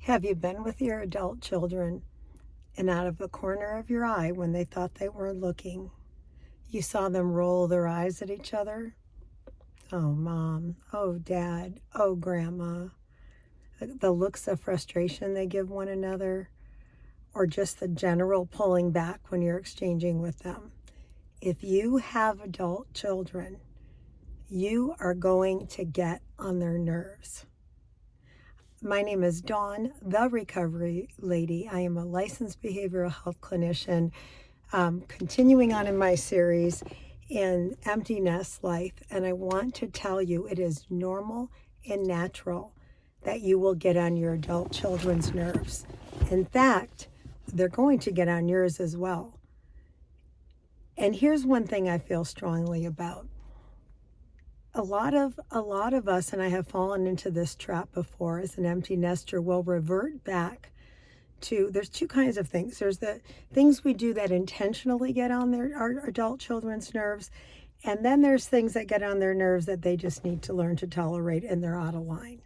Have you been with your adult children and out of the corner of your eye when they thought they weren't looking, you saw them roll their eyes at each other? Oh, mom. Oh, dad. Oh, grandma. The looks of frustration they give one another, or just the general pulling back when you're exchanging with them. If you have adult children, you are going to get on their nerves. My name is Dawn, the Recovery Lady. I am a licensed behavioral health clinician, continuing on in my series in empty nest life. And I want to tell you it is normal and natural that you will get on your adult children's nerves. In fact, they're going to get on yours as well. And here's one thing I feel strongly about. A lot of us, and I have fallen into this trap before as an empty nester, will revert back to, there's two kinds of things. There's the things we do that intentionally get on our adult children's nerves, and then there's things that get on their nerves that they just need to learn to tolerate and they're out of line.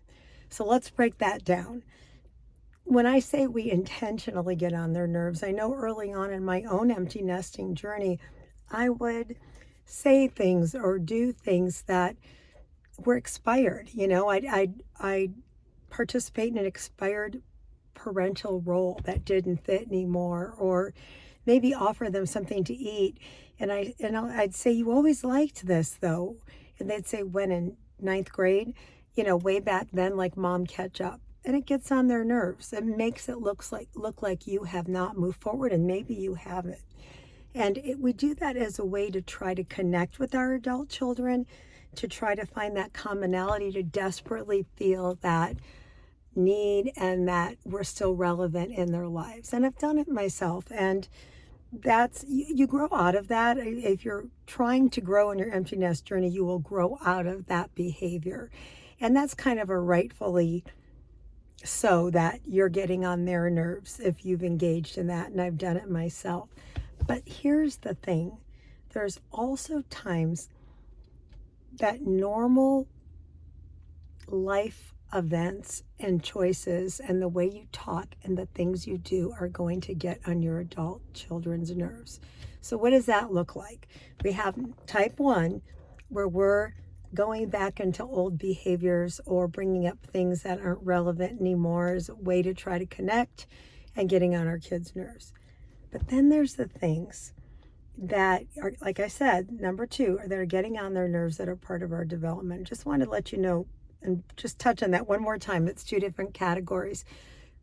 So let's break that down. When I say we intentionally get on their nerves, I know early on in my own empty nesting journey, I would say things or do things that were expired. I'd participate in an expired parental role that didn't fit anymore, or maybe offer them something to eat. And I'd say, you always liked this though. And they'd say, when? In ninth grade? Way back then, like, mom, catch up. And it gets on their nerves. It makes it look like you have not moved forward, and maybe you haven't. And we do that as a way to try to connect with our adult children, to try to find that commonality, to desperately feel that need and that we're still relevant in their lives. And I've done it myself. And that's, you grow out of that. If you're trying to grow in your empty nest journey, you will grow out of that behavior. And that's kind of a rightfully so that you're getting on their nerves if you've engaged in that. And I've done it myself. But here's the thing. There's also times that normal life events and choices and the way you talk and the things you do are going to get on your adult children's nerves. So what does that look like? We have type 1, where we're going back into old behaviors or bringing up things that aren't relevant anymore as a way to try to connect and getting on our kids' nerves. But then there's the things that are, like I said, number 2, that are getting on their nerves that are part of our development. Just wanted to let you know and just touch on that one more time. It's 2 different categories.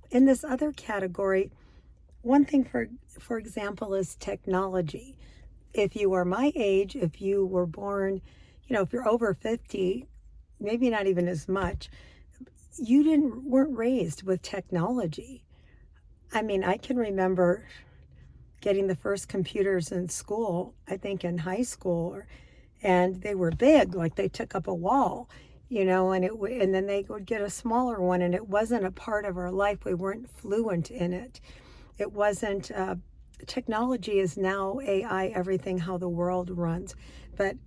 In this other category, one thing, for example, is technology. If you are my age, if you were born, if you're over 50, maybe not even as much, you weren't raised with technology. I mean, I can remember getting the first computers in school, I think in high school, and they were big, like they took up a wall, and then they would get a smaller one, and it wasn't a part of our life. We weren't fluent in it. It wasn't, technology is now AI, everything, how the world runs. But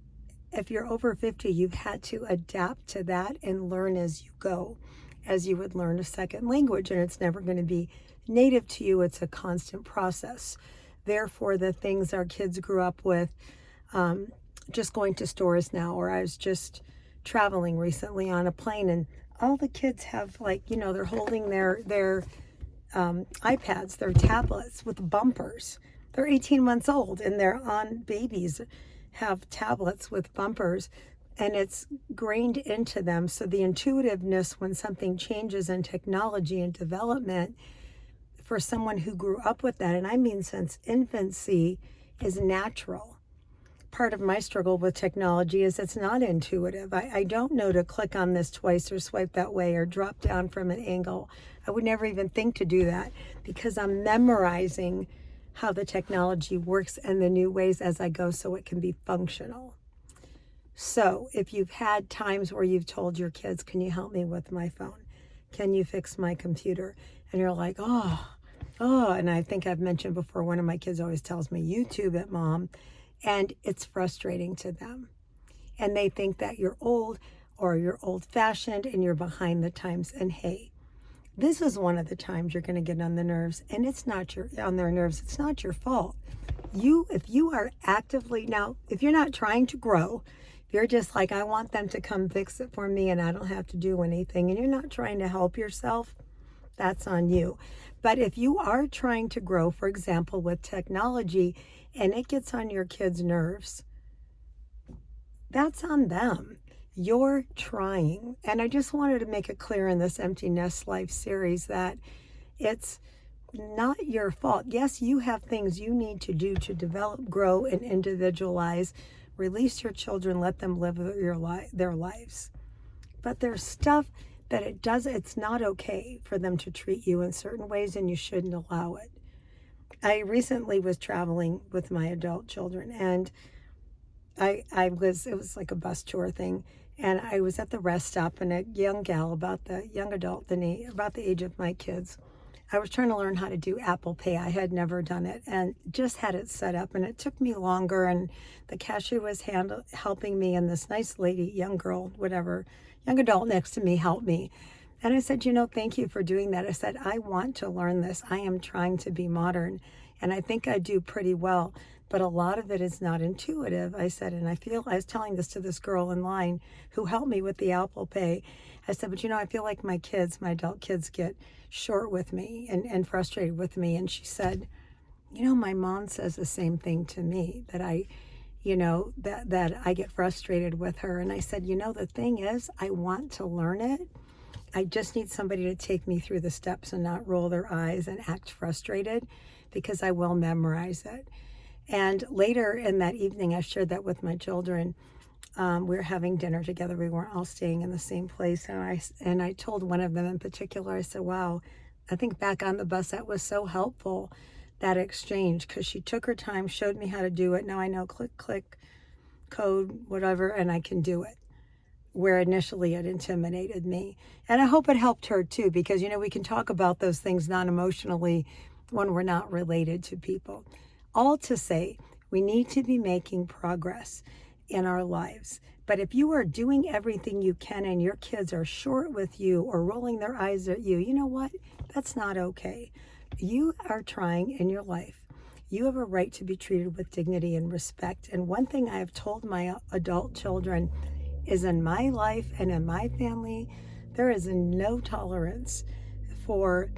if you're over 50, you've had to adapt to that and learn as you go, as you would learn a second language, and it's never going to be native to you. It's a constant process. Therefore, the things our kids grew up with, just going to stores now, or I was just traveling recently on a plane, and all the kids have, they're holding their iPads, their tablets with bumpers. They're 18 months old, and babies have tablets with bumpers, and it's grained into them. So the intuitiveness when something changes in technology and development, for someone who grew up with that, and I mean since infancy, is natural. Part of my struggle with technology is it's not intuitive. I don't know to click on this twice or swipe that way or drop down from an angle. I would never even think to do that because I'm memorizing how the technology works and the new ways as I go so it can be functional. So if you've had times where you've told your kids, can you help me with my phone? Can you fix my computer? And you're like, oh, and I think I've mentioned before, one of my kids always tells me, YouTube it, Mom. And it's frustrating to them. And they think that you're old or you're old-fashioned and you're behind the times. And hey, This is one of the times you're going to get on the nerves, and it's not on their nerves. It's not your fault. If you are actively, now, if you're not trying to grow, if you're just like, I want them to come fix it for me and I don't have to do anything, and you're not trying to help yourself, that's on you. But if you are trying to grow, for example, with technology, and it gets on your kids' nerves, that's on them. You're trying. And I just wanted to make it clear in this Empty Nest Life series that it's not your fault. Yes, you have things you need to do to develop, grow, and individualize. Release your children, let them live their lives. But there's stuff that it's not okay for them to treat you in certain ways, and you shouldn't allow it. I recently was traveling with my adult children, and it was like a bus tour thing, and I was at the rest stop, and a young gal, about the age of my kids, I was trying to learn how to do Apple Pay. I had never done it and just had it set up, and it took me longer, and the cashier was helping me, and this nice lady, young girl, whatever, young adult next to me helped me. And I said, thank you for doing that. I said, I want to learn this. I am trying to be modern, and I think I do pretty well, but a lot of it is not intuitive. I said, and I was telling this to this girl in line who helped me with the Apple Pay. I said, but I feel like my adult kids get short with me and frustrated with me. And she said, my mom says the same thing to me, that that I get frustrated with her. And I said, the thing is, I want to learn it. I just need somebody to take me through the steps and not roll their eyes and act frustrated, because I will memorize it. And later in that evening, I shared that with my children. We were having dinner together. We weren't all staying in the same place. And I told one of them in particular, I said, wow, I think back on the bus, that was so helpful, that exchange, because she took her time, showed me how to do it. Now I know click, code, whatever, and I can do it. Where initially it intimidated me. And I hope it helped her too, because, we can talk about those things non-emotionally when we're not related to people. All to say, we need to be making progress in our lives. But if you are doing everything you can and your kids are short with you or rolling their eyes at you, you know what? That's not okay. You are trying in your life. You have a right to be treated with dignity and respect. And one thing I have told my adult children is, in my life and in my family, there is no tolerance for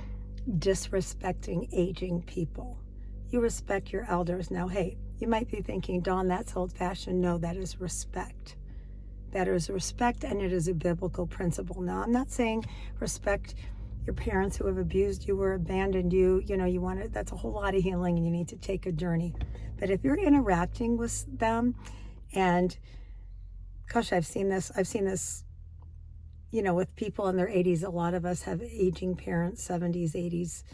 disrespecting aging people. You respect your elders. Now, hey, you might be thinking, Dawn, that's old-fashioned. No, that is respect. That is respect, and it is a biblical principle. Now, I'm not saying respect your parents who have abused you or abandoned you. That's a whole lot of healing, and you need to take a journey. But if you're interacting with them, and gosh, I've seen this, with people in their 80s. A lot of us have aging parents, 70s, 80s.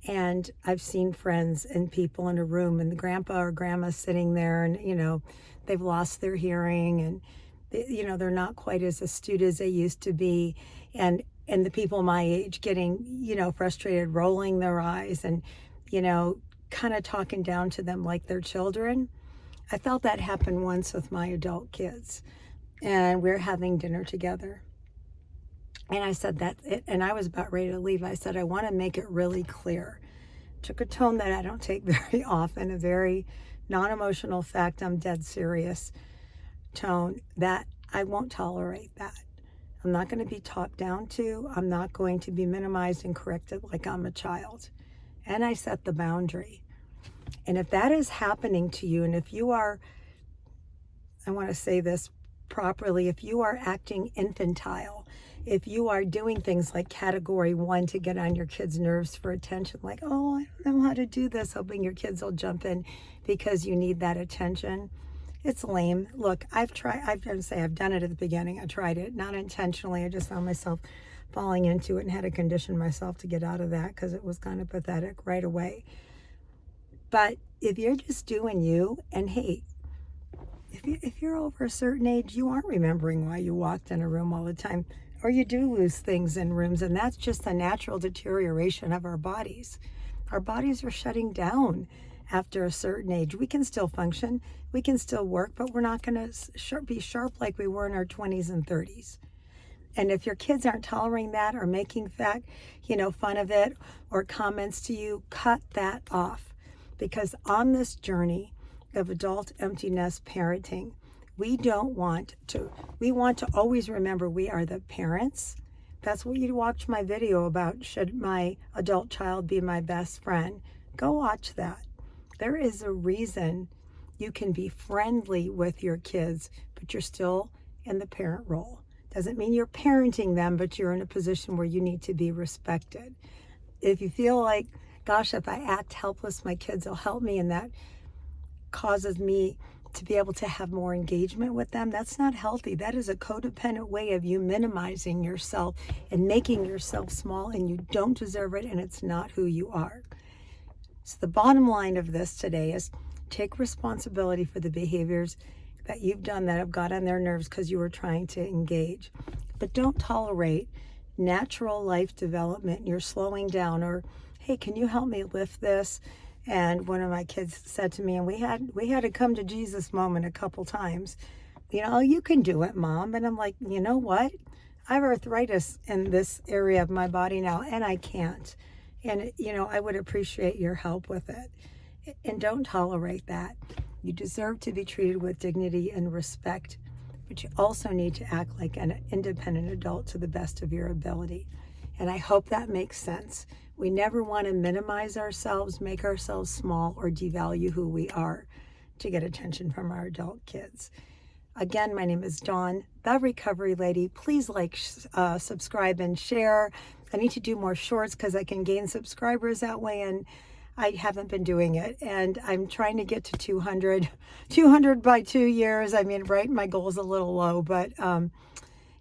And I've seen friends and people in a room, and the grandpa or grandma sitting there, and, they've lost their hearing, and, they're not quite as astute as they used to be. And the people my age getting, frustrated, rolling their eyes, and, kind of talking down to them like they're children. I felt that happen once with my adult kids, and we're having dinner together. And I said and I was about ready to leave. I said, I want to make it really clear. Took a tone that I don't take very often, a very non-emotional, fact, I'm dead serious tone, that I won't tolerate that. I'm not going to be talked down to. I'm not going to be minimized and corrected like I'm a child. And I set the boundary. And if that is happening to you, and if you are, I want to say this properly, if you are acting infantile, if you are doing things like category 1 to get on your kids' nerves for attention, like, oh, I don't know how to do this, hoping your kids will jump in because you need that attention, it's lame. Look, I've done it at the beginning. I tried it, not intentionally. I just found myself falling into it and had to condition myself to get out of that, because it was kind of pathetic right away. But if you're just doing you, and hey, if you're over a certain age, you aren't remembering why you walked in a room all the time, or you do lose things in rooms, and that's just the natural deterioration of our bodies. Our bodies are shutting down after a certain age. We can still function, we can still work, but we're not going to be sharp like we were in our 20s and 30s. And if your kids aren't tolerating that or making that, fun of it or comments to you, cut that off. Because on this journey of adult empty nest parenting, we want to always remember we are the parents. That's what you watch my video about, should my adult child be my best friend? Go watch that. There is a reason you can be friendly with your kids, but you're still in the parent role. Doesn't mean you're parenting them, but you're in a position where you need to be respected. If you feel like, gosh, if I act helpless, my kids will help me, and that causes me to be able to have more engagement with them, that's not healthy. That is a codependent way of you minimizing yourself and making yourself small, and you don't deserve it, and it's not who you are. So the bottom line of this today is take responsibility for the behaviors that you've done that have got on their nerves because you were trying to engage. But don't tolerate natural life development. You're slowing down, or, hey, can you help me lift this? And one of my kids said to me, and we had a come to Jesus moment a couple times, oh, you can do it, Mom. And I'm like, you know what? I have arthritis in this area of my body now, and I can't. And, I would appreciate your help with it. And don't tolerate that. You deserve to be treated with dignity and respect, but you also need to act like an independent adult to the best of your ability. And I hope that makes sense. We never want to minimize ourselves, make ourselves small, or devalue who we are to get attention from our adult kids. Again, my name is Dawn, the Recovery Lady. Please like, subscribe, and share. I need to do more shorts because I can gain subscribers that way, and I haven't been doing it. And I'm trying to get to 200 by 2 years. I mean, right, my goal is a little low, but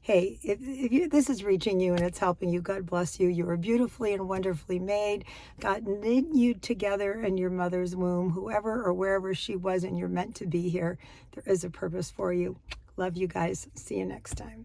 hey, if this is reaching you and it's helping you, God bless you. You are beautifully and wonderfully made. God knit you together in your mother's womb, whoever or wherever she was, and you're meant to be here. There is a purpose for you. Love you guys. See you next time.